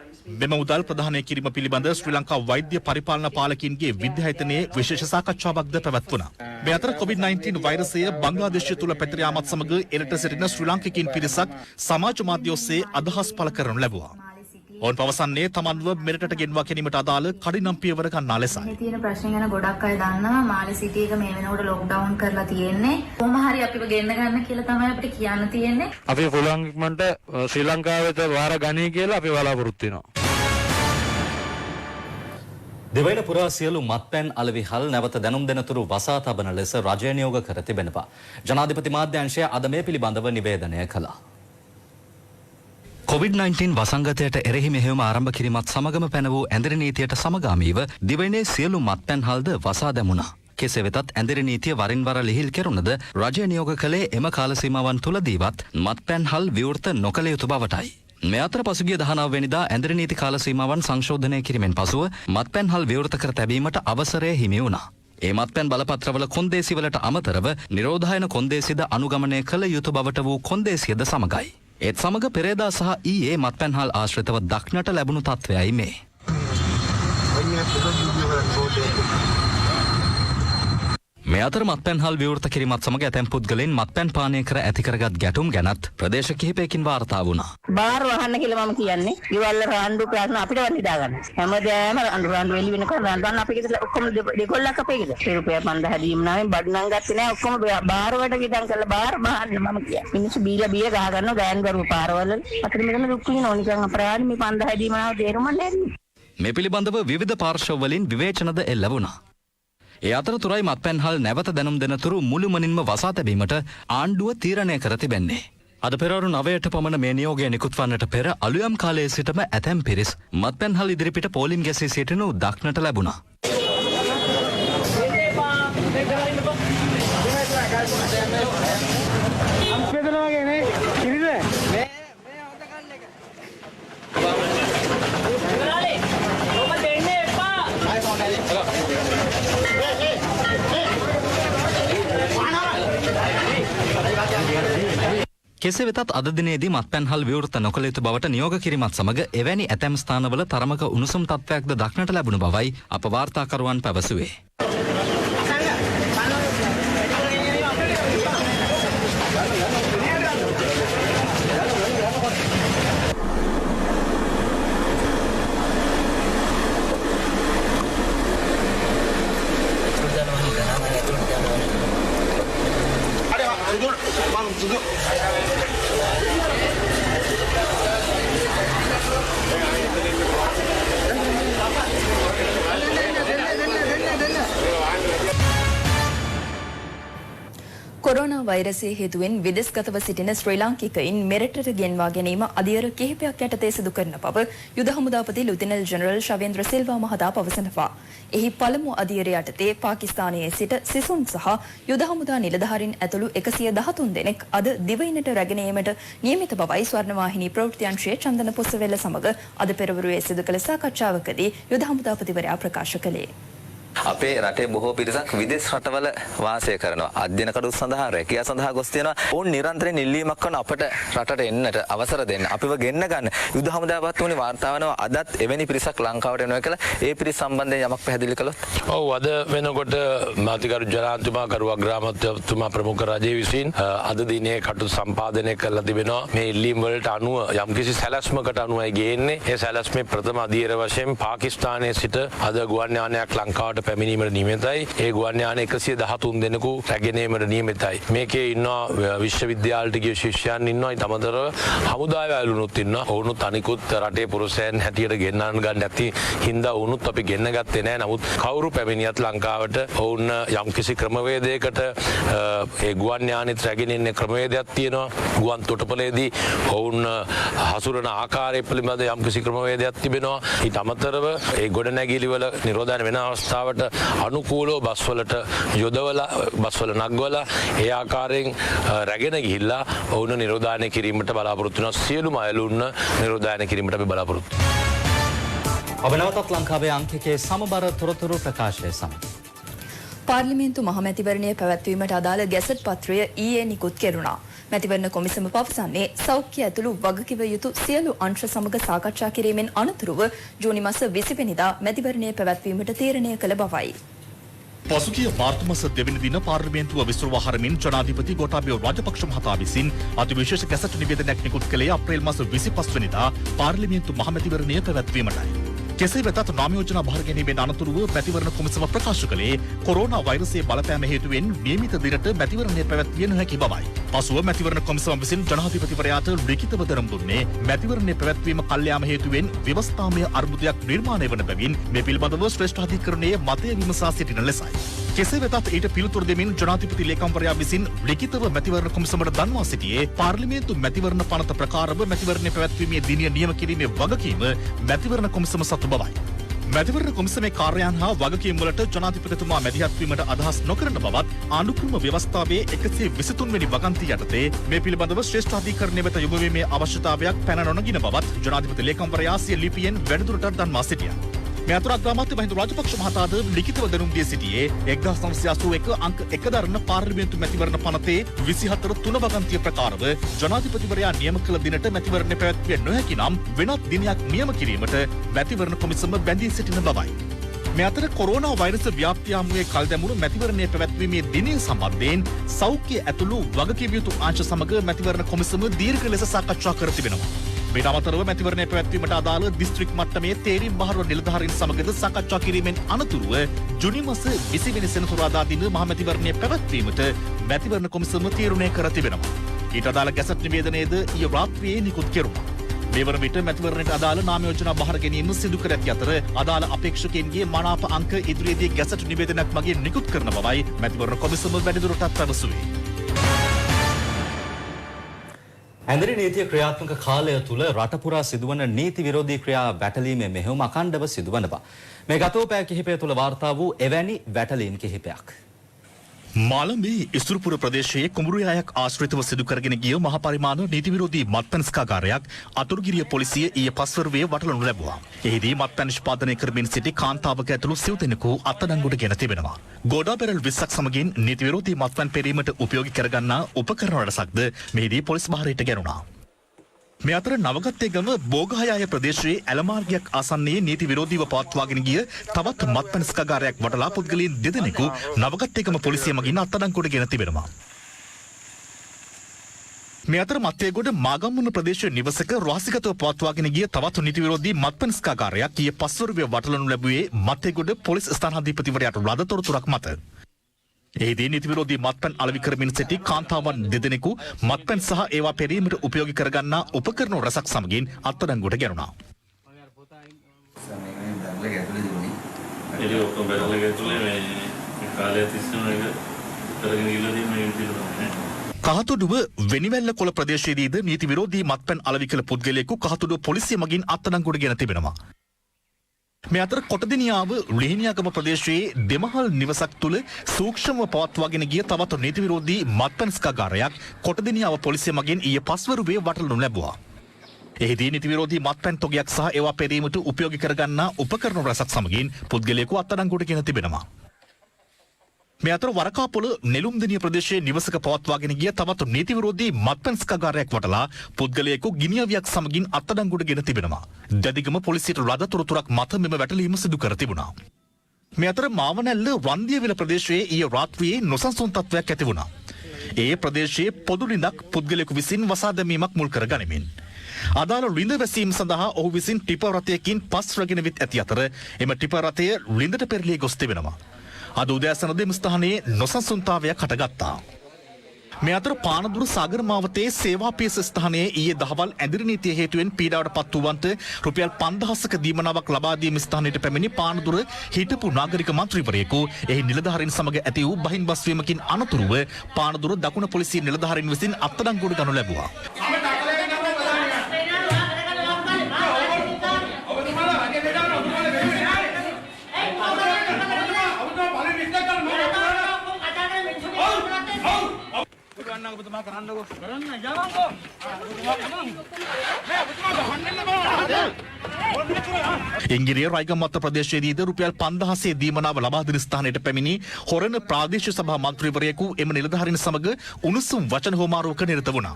මෙම මුදල් ප්‍රදානය කිරීම පිළිබඳ ශ්‍රී ලංකා වෛද්‍ය පරිපාලන පාලකින්ගේ විද්‍යායතනයේ විශේෂ සාකච්ඡාවක්ද පැවැත්වුණා. මේ අතර COVID-19 වෛරසය බංග්ලාදේශය තුළ පැතිර යාමත් සමග එරට සිටින ශ්‍රී ලාංකිකයින් පිරිසක් සමාජ මාධ්‍ය ඔස්සේ අදහස් පළ කරනු ලැබුවා. ඔවුන් පවසන්නේ තමන්ව මෙරටට ගෙන්වා ගැනීමට අදාළ කඩිනම් පියවර ගන්නා ලෙසයි. මේ තියෙන ප්‍රශ්න ගැන ගොඩක් අය දන්නවා. මාලි සිටි එක මේ වෙනකොට ලොක්ඩවුන් කරලා තියෙන්නේ. කොහොම හරි අපිව ගෙන්න ගන්න කියලා තමයි අපිට කියන්න තියෙන්නේ. අපි පුළුවන් ඉක්මනට ශ්‍රී ලංකාවට වාර ගනී කියලා අපි බලාපොරොත්තු වෙනවා. දෙවයින පුරා සියලු මත්පැන් අලෙවිහල් නැවත දැනුම් දෙනතුරු වසා තබන ලෙස රජය නියෝග කර තිබෙනවා. ජනාධිපති මාධ්‍යාංශය අද මේ පිළිබඳව නිවේදනය කළා. COVID-19 වසංගතයට එරෙහි මෙහෙයුම ආරම්භ කිරීමත් සමගම පැන වූ ඇඳරි නීතියට සමගාමීව දිවයිනේ සියලු මත්පැන්හල්ද වසා දැමුණා. කෙසේ වෙතත් ඇඳරි නීතිය වරින් වර ලිහිල් කෙරුණද රජය නියෝග කළේ එම කාල සීමාවන් තුලදීවත් මත්පැන්හල් විවෘත නොකළ යුතු බවටයි. මේ අතර පසුගිය 19 වෙනිදා ඇඳරි නීති කාල සීමාවන් සංශෝධනය කිරීමෙන් පසුව මත්පැන්හල් විවෘත කර තැබීමට අවසරය හිමි වුණා. ඒ මත්පැන් බලපත්‍රවල කොන්දේසිවලට අමතරව නිරෝධායන කොන්දේසිද අනුගමනය කළ යුතු බවට වූ කොන්දේසියද සමගයි. ඒත් සමග පෙරේදා සහ ඊයේ මත්පැන්හල් ආශ්‍රිතව දක්නට ලැබුණු තත්ත්වයයි මේ. මේ අතර මත්පැන්හල් විවෘත කිරීමත් සමග ඇතැම් පුද්ගලයන් මත්පැන් පානය කර ඇති කරගත් ගැටුම් ගැනත් ප්‍රදේශ කිහිපයකින් වාර්තා වුණා. බාර් වහන්න කියලා මම කියන්නේ. ඊවල රාන්දු ප්‍රශ්න අපිට වත් නිදා ගන්න. හැමදාම රාන්දු එළි වෙනකන් රාන්දු අපි කිව්ද ඔක්කොම දෙකොල්ලක් අපේ කිව්ද. රුපියල් 5000 දීම් නාමෙන් බඩ නම් ගත්තේ නැහැ. ඔක්කොම බාර් වලට විදන් කරලා බාර් බහන්න මම කියන්නේ. මිනිස්සු බීලා ගහ ගන්නවා ගෑන් ගරු පාරවල. අතන මෙතන දුක් විඳිනවා නිකන් අපරාධ මේ 5000 දීම නාම තේරුම් නැහැ. මේ පිළිබඳව විවිධ පාර්ශ්ව වලින් විවේචනද එල්ල වුණා. ඒ අතරතුරයි මත්පැන්හල් නැවත දැනුම් දෙනතුරු මුළුමනින්ම වසා තැබීමට ආණ්ඩුව තීරණය කර තිබෙන්නේ. අද පෙරවරු 9ට පමණ මේ නියෝගය නිකුත් වන්නට පෙර අලුයම් කාලයේ සිටම ඇතැම් පිරිස් මත්පැන්හල් ඉදිරිපිට පෝලිම් ගැසී සිටිනු දක්නට ලැබුණා. කෙසේ වෙතත් අද දිනේදී මත්පැන්හල් විවෘත නොකළ යුතු බවට නියෝග කිරීමත් සමග එවැනි ඇතැම් ස්ථානවල තරමක උණුසුම් තත්ත්වයක්ද දක්නට ලැබුණු බවයි අප වාර්තාකරුවන් පැවසුවේ. කොරෝනා වෛරසය හේතුවෙන් විදේශගතව සිටින ශ්‍රී ලාංකිකයින් මෙරටට ගෙන්වා ගැනීම අධියර කිහිපයක් යටතේ සිදු කරන බව යුද හමුදාපති ලුතිනල් ජෙනරල් ශවේන්ද්‍ර සිල්වා මහතා පවසනවා. එහි පළමු අධියර යටතේ පාකිස්තානයේ සිට සිසුන් සහ යුද හමුදා නිලධාරීන් ඇතුළු 113 දෙනෙක් අද දිවයිනට රැගෙන ඒමට නියමිත බවයි ස්වර්ණවාහිනී ප්‍රවෘත්ති අංශයේ චන්දන පොසවෙල සමග අද පෙරවරුවේ සිදු කළ සාකච්ඡාවකදී යුද හමුදාපතිවරයා ප්‍රකාශ කළේ. අපේ රටේ බොහෝ පිරිසක් විදේශ රටවල වාසය කරනවා. අධ්‍යයන කටයුතු සඳහා රැකියාව සඳහා ගොස් තියෙනවා. ඔවුන් නිරන්තරයෙන් ඉල්ලීමක් කරන අපට රටට එන්නට අවසර දෙන්න. අපිව ගෙන්න ගන්න. යුද හමුදාවත් උනේ වාර්තා වෙනවා අදත් එවැනි පිරිසක් ලංකාවට එනවා කියලා. ඒ පිරිස සම්බන්ධයෙන් යමක් පැහැදිලි කළොත්. ඔව් අද වෙනකොට මාතිකරු ජනාධිපතිතුමා කරු අග්‍රාමාත්‍යතුමා ප්‍රමුඛ රජයේ විසින් අද දිනේ කටයුතු සම්පාදනය කරලා තිබෙනවා. මේ ඉල්ලීම් වලට අනුව යම්කිසි සැලැස්මකට අනුවයි ගේන්නේ. ඒ සැලැස්මේ ප්‍රථම අධීර වශයෙන් පාකිස්තානයේ සිට අද ගුවන් යානයක් ලංකාවට පැමිණීමට නියමිතයි. ඒ ගුවන් යාන 113 දෙනෙකු රැගෙන ඒමට නියමිතයි. මේකේ ඉන්නවා විශ්වවිද්‍යාලයට ගිය ශිෂ්‍යයන් ඉන්නවා. ඊට අමතරව හමුදාවේ අයලුනුත් ඉන්නවා. ඔවුනුත් අනිකුත් රටේ පුරුෂයන් හැටියට ගෙන්නන්න ගන්න ඇති හින්දා ඔවුනුත් අපි ගෙන්න ගත්තේ නැහැ. නමුත් කවුරු පැමිණියත් ලංකාවට ඔවුන් යම්කිසි ක්‍රමවේදයකට ඒ ගුවන් යානෙත් රැගෙන ඉන්න ක්‍රමවේදයක් තියෙනවා. ගුවන් තොටුපළේදී ඔවුන් හසුරන ආකාරය පිළිබඳ යම්කිසි ක්‍රමවේදයක් තිබෙනවා. ඊට අමතරව ඒ ගොඩනැගිලි වල නිරෝධායන වෙන අවස්ථාවට අනුකූලව බස්වලට යොදවලා බස්වල නගවලා ඒ ආකාරයෙන් රැගෙන ගිහිල්ලා ඔවුන් නිරෝධායන කිරීමට බලාපොරොත්තු වෙනවා. සියලුම අයලුන්න නිරෝධායන කිරීමට අපි බලාපොරොත්තු වෙනවා. ඔබ නැවතත් ලංකාවේ අංකිකයේ සමබර තොරතුරු ප්‍රකාශය සමග පාර්ලිමේන්තු මහමැතිවරණය පැවැත්වීමට අදාළ ගැසට් පත්‍රය ඊයේ නිකුත් කෙරුණා. මැතිවරණ කොමිසම පවසන්නේ සෞඛ්‍ය ඇතුළු වගකිව යුතු සියලු අංශ සමග සාකච්ඡා කිරීමෙන් අනතුරුව ජූනි මාස 20 වෙනිදා මැතිවරණය පැවැත්වීමට තීරණය කළ බවයි. පසුගිය මාර්තු මාස 2 වෙනි දින පාර්ලිමේන්තුව විසිරුවා හරමින් ජනාධිපති ගෝඨාභය රාජපක්ෂ මහතා විසින් අතිවිශේෂ ගැසට් නිවේදනයක් නිකුත් කළේ අප්‍රේල් මාස 25 වෙනිදා පාර්ලිමේන්තු මහමැතිවරණය පැවැත්වීමටයි. කෙසේ වෙතත් නාම යෝජනා බාර ගැනීමෙන් අනතුරුව මැතිවරණ කොමිසම ප්‍රකාශ කළේ කොරෝනා වෛරසයේ බලපෑම හේතුවෙන් නියමිත දිනට මැතිවරණය පැවැත්විය නොහැකි බවයි. පසුව මැතිවරණ කොමිසම විසින් ජනාධිපතිවරයාට ලිඛිතව දැනුම් දුන්නේ මැතිවරණය පැවැත්වීම කල්යාම හේතුවෙන් ව්‍යවස්ථාමය අර්බුදයක් නිර්මාණය වන බැවින් මේ පිළිබඳව ශ්‍රේෂ්ඨාධිකරණයේ මතය විමසා සිටින ලෙසයි. කෙසේ වෙතත් ඊට පිළිතුරු දෙමින් ජනාධිපති ලේකම්වරයා විසින් ලිඛිතව මැතිවරණ කොමිසමට දන්වා සිටියේ පාර්ලිමේන්තු මැතිවරණ පනත ප්‍රකාරව මැතිවරණය පැවැත්වීමේ දිනය නියම කිරීමේ වගකීම මැතිවරණ කොමිසම සතු බවයි. මැතිවරණ කොමිසමේ කාර්යයන් හා වගකීම් වලට ජනාධිපතිතුමා මැදිහත් වීමට අදහස් නොකරන බවත් ආණ්ඩුක්‍රම ව්‍යවස්ථාවේ 123 වෙනි වගන්තිය යටතේ මේ පිළිබඳව ශ්‍රේෂ්ඨාධිකරණය වෙත යොමු වීමේ අවශ්‍යතාවයක් පැන නොනගින බවත් ජනාධිපති ලේකම්වරයා සිය ලිපියෙන් වැඩිදුරටත් දන්වා සිටියා. මේ අතර අග්‍රාමාත්‍ය මහින්ද රාජපක්ෂ මහතාද ලිඛිතව දැනුම් දී සිටියේ 1981 අංක 1 දරන පාර්ලිමේන්තු මැතිවරණ පනතේ 24 3 වගන්තිය ප්‍රකාරව ජනාධිපතිවරයා නියම කළ දිනට මැතිවරණ පැවැත්විය නොහැකි නම් වෙනත් දිනයක් නියම කිරීමට මැතිවරණ කොමිසම බැඳී සිටින බවයි. මේ අතර කොරෝනා වෛරස ව්‍යාප්තිය හමුවේ කල් දැමුණු මැතිවරණය පැවැත්වීමේ දිනය සම්බන්ධයෙන් සෞඛ්‍ය ඇතුළු වගකීම් යුතු අංශ සමග මැතිවරණ කොමිසම දීර්ඝ ලෙස සාකච්ඡා කර තිබෙනවා. මේට අමතරව මැතිවරණය පැවැත්වීමට අදාළ දිස්ත්‍රික් මට්ටමේ තේරීම් බහරුව නිලධාරීන් සමගද සාකච්ඡා කිරීමෙන් අනතුරුව ජුනි මාස 20 වෙනි සෙනසුරාදා දින මහ මැතිවරණය පැවැත්වීමට මැතිවරණ කොමිසම තීරණය කර තිබෙනවා. ඊට අදාළ ගැසට් නිවේදනයේද ඊයේ රාත්‍රියේ නිකුත් කෙරුණා. මේ වන විට මැතිවරණයට අදාළ නාම යෝජනා බහර ගැනීම සිදු කර ඇති අතර අදාළ අපේක්ෂකයන්ගේ මනාප අංක ඉදිරියේදී ගැසට් නිවේදනයක් මගින් නිකුත් කරන බවයි මැතිවරණ කොමිසම වැඩිදුරටත් පැවසුවේ. ඇඳරි නීතිය ක්‍රියාත්මක කාලය තුළ රට පුරා සිදුවන නීති විරෝධී ක්‍රියා වැටලීමේ මෙහෙයුම අඛණ්ඩව සිදුවන බව. මේ ගත වූ පැය කිහිපය තුළ වාර්තා වූ එවැනි වැටලීම් කිහිපයක්. මාළඹේ ඉසුරුපුර ප්‍රදේශයේ කුඹුරුයායක් ආශ්‍රිතව සිදු කරගෙන ගිය මහ පරිමාණ නීති විරෝධී මත්පැන් ස්කාගාරයක් අතුරුගිරිය පොලිසිය ඊයේ පස්වරුවේ වටලනු ලැබුවා. එහිදී මත්පැන් නිෂ්පාදනය කරමින් සිටි කාන්තාවක ඇතුළු සිව් දෙනෙකු අත්අඩංගුවට ගෙන තිබෙනවා. ගෝඩා බැරල් 20ක් සමගින් නීති විරෝධී මත්පැන් පෙරීමට උපයෝගී කරගන්නා උපකරණ රැසක්ද මෙහිදී පොලිස් බහරයට ගැනුණා. මේ අතර නවගත්තේගම බෝගහයාය ප්‍රදේශයේ ඇලමාර්ගයක් ආසන්නයේ නීති විරෝධීව පවත්වාගෙන ගිය තවත් මත්පැන් ස්කාගාරයක් වටලා පුද්ගලයන් දෙදෙනෙකු නවගත්තේගම පොලිසිය මගින් අත්අඩංගුවට ගෙන තිබෙනවා. මේ අතර මත්තේගොඩ මාගම්මුණ ප්‍රදේශයේ නිවසක රහසිගතව පවත්වාගෙන ගිය තවත් නීති විරෝධී මත්පැන් ස්කාගාරයක් ඊයේ පස්වරුවේ වටලනු ලැබුවේ මත්තේගොඩ පොලිස් ස්ථානාධිපතිවරයාට ලද තොරතුරක් මත. එහිදී නීති විරෝධී මත්පැන් අලෙවි කරමින් සිටි කාන්තාවන් දෙදෙනෙකු මත්පැන් සහ ඒවා පෙරීමට උපයෝගී කරගන්නා උපකරණ රැසක් සමගින් අත්අඩංගුවට ගැනුණා. කහතුඩුව වෙනිවැල්ල කොළ ප්‍රදේශයේදීද නීති විරෝධී මත්පැන් අලෙවි කළ පුද්ගලයෙකු කහතුඩුව පොලිසිය මගින් අත්අඩංගුවට ගෙන තිබෙනවා. මේ අතර කොටදිනියාව ලිහිණියාගම ප්‍රදේශයේ දෙමහල් නිවසක් තුළ සූක්ෂමව පවත්වාගෙන ගිය තවත් නීති විරෝධී මත්පැන් ස්කාගාරයක් කොටදිනියාව පොලිසිය මගින් ඊයේ පස්වරුවේ වටලනු ලැබුවා. එහිදී නීති විරෝධී මත්පැන් තොගයක් සහ ඒවා පෙරීමට උපයෝගී කරගන්නා උපකරණ රැසක් සමගින් පුද්ගලයෙකු අත්අඩංගුවට ගෙන තිබෙනවා. මේ අතර වරකාපොළ නෙළුම්දෙණිය ප්‍රදේශයේ නිවසක පවත්වාගෙන ගිය තවත් නීති විරෝධී මත්පැන් ස්කාගාරයක් වටලා පුද්ගලයෙකු ගිනිඅවියක් සමගින් අත්අඩංගුවට ගෙන තිබෙනවා. දැදිගම පොලිසියට ලද තොරතුරක් මත මෙම වැටලීම සිදු කර තිබුණා. මේ අතර මාවනැල්ල වන්දියවිල ප්‍රදේශයේ ඊයේ රාත්‍රියේ නොසන්සුන් තත්ත්වයක් ඇති වුණා. ඒ ප්‍රදේශයේ පොදු ළිඳක් පුද්ගලයෙකු විසින් වසා දැමීමක් මුල් කර ගනිමින් අදාළ ළිඳ වැසීම සඳහා ඔහු විසින් ටිපර් රථයකින් පස් රැගෙන විත් ඇති අතර එම ටිපර් රථය ළිඳට පෙරළී ගොස් තිබෙනවා. අද උදෑසන දෙම ස්ථානයේ නොසන්සුන්තාවයක් හටගත්තා. මේ අතර පානදුර සාගර මාවතේ සේවා පියස ස්ථානයේ ඊයේ දහවල් ඇඳිරි නීතිය හේතුවෙන් පීඩාවට පත් වූවන්ට රුපියල් 5000ක දීමනාවක් ලබා දීම ස්ථානයට පැමිණි පානදුර හිටපු නාගරික මන්ත්‍රීවරයෙකු එහි නිලධාරීන් සමග ඇති වූ බහින් බස්වීමකින් අනතුරුව පානදුර දකුණ පොලිසිය නිලධාරීන් විසින් අත්අඩංගුවට ගනු ලැබුවා. ඉංගිරිය රයිගම්මත්ත ප්‍රදේශයේදීද රුපියල් 5000 දීමනාව ලබා දෙන ස්ථානයට පැමිණි හොරණ ප්‍රාදේශීය සභා මන්ත්‍රීවරයෙකු එම නිලධාරීන් සමග උණුසුම් වචන හෝමාරුවක නිරත වුණා.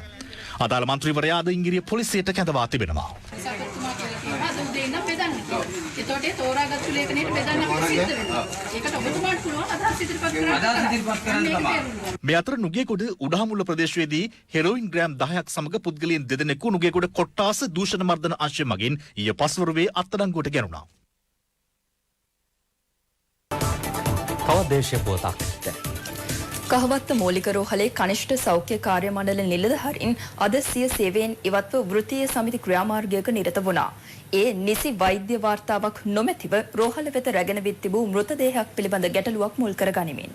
අදාළ මන්ත්‍රීවරයා අද ඉංගිරිය පොලිසියට කැඳවා තිබෙනවා. එතකොට තෝරාගත්තු ලේඛනයට බෙදන්න අපිට සිද්ධ වෙනවා. ඒකට ඔබතුමාට පුළුවන් අදහස් ඉදිරිපත් කරන්න. මේ අතර නුගේගොඩ උඩහමුල්ල ප්‍රදේශයේදී හෙරෝයින් ග්‍රෑම් 10ක් සමග පුද්ගලයන් දෙදෙනෙකු නුගේගොඩ කොට්ටාස දූෂණ මර්දන අංශය මගින් ඊයේ පස්වරුවේ අත්අඩංගුවට ගැනුණා. තවත් දේශීය පුවතක්. කහවත්ත මූලික රෝහලේ කනිෂ්ඨ සෞඛ්‍ය කාර්ය මණ්ඩල නිලධාරීන් අද සිය සේවයෙන් ඉවත්ව වෘත්තීය සමිති ක්‍රියාමාර්ගයක නිරත වුණා. ඒ නිසි වෛද්‍ය වාර්තාවක් නොමැතිව රෝහල වෙත රැගෙන විත් තිබූ මෘතදේහයක් පිළිබඳ ගැටලුවක් මුල් කර ගනිමින්.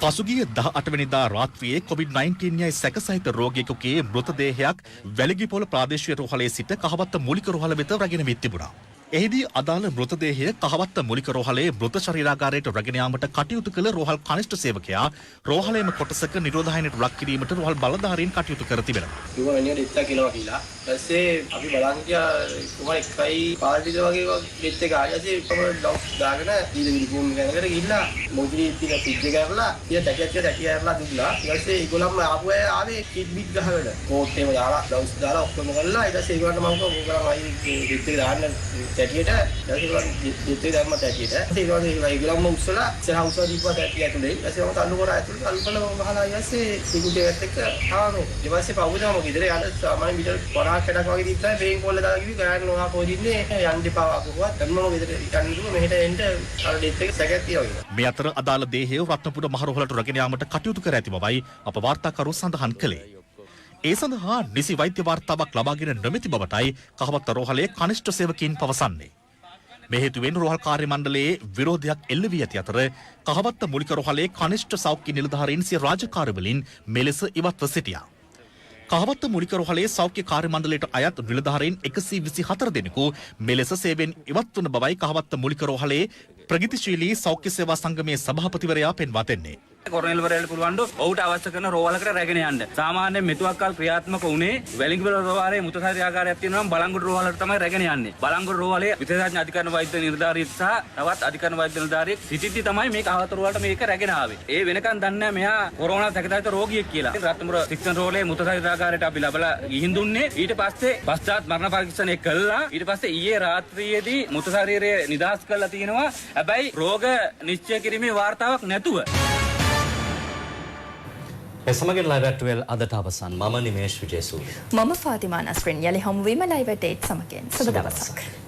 පසුගිය 18 වෙනිදා රාත්‍රියේ COVID-19 යයි සැකසහිත රෝගියෙකුගේ මෘතදේහයක් වැලිගිපොළ ප්‍රාදේශීය රෝහලේ සිට කහවත්ත මූලික රෝහල වෙත රැගෙන විත් තිබුණා. එහිදී අදාළ මෘතදේහය කහවත්ත මූලික රෝහලේ මෘත ශරීරාගාරයට රැගෙන යාමට කටයුතු කළ රෝහල් කනිෂ්ඨ සේවකයා රෝහලේම කොටසක නිරෝධායනයට ලක් කිරීමට රෝහල් බලධාරීන් කටයුතු කර තිබෙනවා. කිව්වා වෙනියට ඉත්තා කියලා කියලා. ඊපස්සේ අපි බලන් ගියා කොහොම එකයි පාර්ටිද වගේ ගෙත් එක ආයතේ තමයි ඩොක් දාගෙන දීලා ගිහින් ගන්නකට ගිහිල්ලා මොකද ඉතින් පිට් එක කරලා ඊය දැකිය ඇරලා දුන්නා. ඊපස්සේ ඒගොල්ලන්ම ආපු අය ආවේ කිට් බිට් ගහගෙන කෝට් එහෙම දාලා ග්ලව්ස් දාලා ඔක්කොම කරලා ඊට පස්සේ ඒගොල්ලන්ට මම කිව්වා මොකද ගෙත් එක දාන්න තැටියට ඊට දැම්ම තැටියට ඒගොල්ලන්ම උස්සලා සහවුස දීපුවා තැටිය ඇතුලේ ඊපස්සේ මම තල්ලු කරා ඇතුලේ තල්ලු කරලා මම ගහලා ඊපස්සේ සිකුටේවත් එක්ක ආවෝ ඊපස්සේ පවුදම ගෙදර යන සාමාන්‍ය මීටර් 50ක් වගේ දීප්තයි බේන් කොල්ල දාලා කිව්වි ගෑන් නොහා පොදින්නේ යන්න දෙපා වකුවා දැන් මම ගෙදර යන්න දුව මෙහෙට එන්න අර ඩෙත් එක සැකයක් තියනවා. මේ අතර අදාළ දේහය රත්නපුර මහරෝහලට රැගෙන යාමට කටයුතු කර ඇති බවයි අප වාර්තාකරු සඳහන් කළේ. ඒ සඳහා නිසි වෛද්‍ය වාර්තාවක් ලබාගෙන නොමැති බවටයි කහවත්ත රෝහලේ කනිෂ්ඨ සේවකීන් පවසන්නේ. මේ හේතුවෙන් රෝහල් කාර්ය මණ්ඩලයේ විරෝධයක් එල්ල වී ඇති අතර කහවත්ත මූලික රෝහලේ කනිෂ්ඨ සෞඛ්‍ය නිලධාරීන් සිය රාජකාරිවලින් මෙලෙස ඉවත්ව සිටියා. කහවත්ත මූලික රෝහලේ සෞඛ්‍ය කාර්ය මණ්ඩලයට අයත් නිලධාරීන් 124 දෙනෙකු මෙලෙස සේවයෙන් ඉවත් වන බවයි කහවත්ත මූලික රෝහලේ ප්‍රගතිශීලී සෞඛ්‍ය සේවා සංගමේ සභාපතිවරයා පෙන්වා දෙන්නේ. කොරනෙල්වරයට පුළුවන් ඔහුට අවශ්‍ය කරන රෝහලකට රැගෙන යන්න. සාමාන්‍යයෙන් මෙතුවක්කල් ක්‍රියාත්මක වුණේ වැලිගිපොළ රෝහලේ මෘත ශරීරාගාරයක් තියෙනවා නම් බලංගොඩ රෝහලට තමයි රැගෙන යන්නේ. බලංගොඩ රෝහලේ විශේෂඥ අධිකරණ වෛද්‍ය නිලධාරියෙක් සහ තවත් අධිකරණ වෛද්‍ය නිලධාරියෙක් සිටිද්දි තමයි මේ කහවත්ත රෝහලට මේක රැගෙන ආවේ. ඒ වෙනකන් දන්නේ මෙයා කොරෝනා සැකසහිත රෝගියෙක් කියලා. රත්නපුර ශික්ෂණ රෝහලේ මෘත ශරීරාගාරයට අපි ලබලා ගිහින් දුන්නේ. ඊට පස්සේ පශ්චාත් මරණ පරීක්ෂණය කළා. ඊට පස්සේ ඊයේ රාත්‍රියේදී මෘත ශරීරය නිදහස් කරලා තිනවා. හැබැයි රෝග නිශ්චය කිරීමේ වාර්තාවක් නැතුව. එසමගින් ලයිව් ඇට් 12 අදට අවසන්. මම නිමේෂ් විජේසූරිය. මම ෆාතිමා නස්රින්. යලි හමුවීම ලයිව් ඇට් 8 සමගින්. සුබ දවසක්.